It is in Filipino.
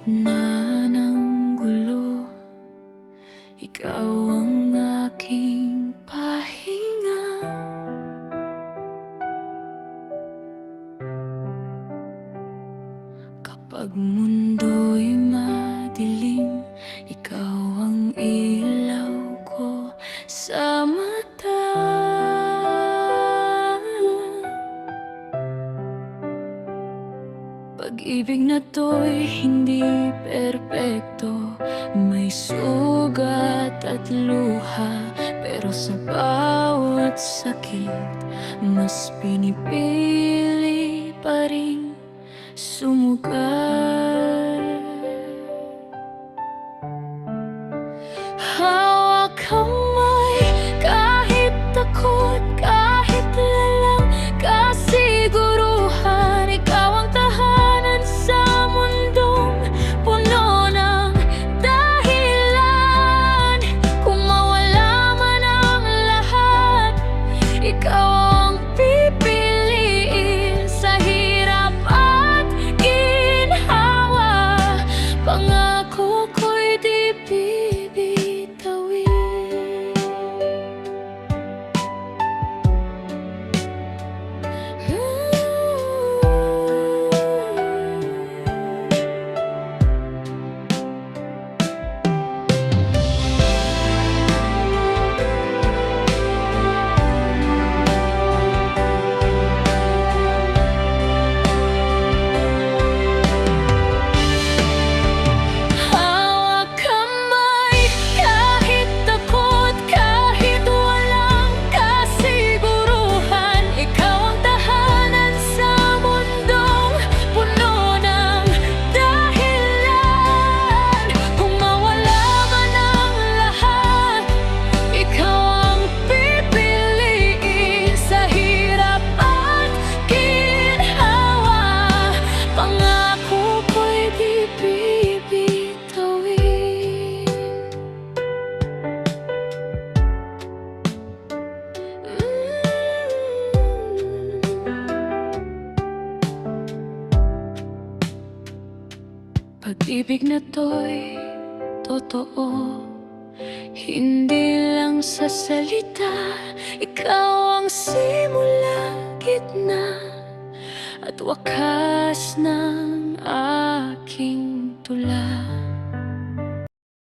gitna ng gulo, ikaw ang aking pahinga. Kapag mundo'y madilim, ikaw ang ilaw ko sa mata. Pag-ibig na to'y hindi perpekto, may sugat at luha, pero sa bawat sakit, mas pinipili pa rin sumugal. Hawak kamay, kahit takot, kahit lalang kasiguruhan, ikaw ang tahanan sa mundong puno ng dahilan. Kung mawala man ang lahat, ikaw ang pipiliin sa hirap at ginhawa. Pangako ko'y di bibitawin. Pag-ibig na to'y totoo, hindi lang sa salita. Ikaw ang simula, gitna at wakas ng aking tula.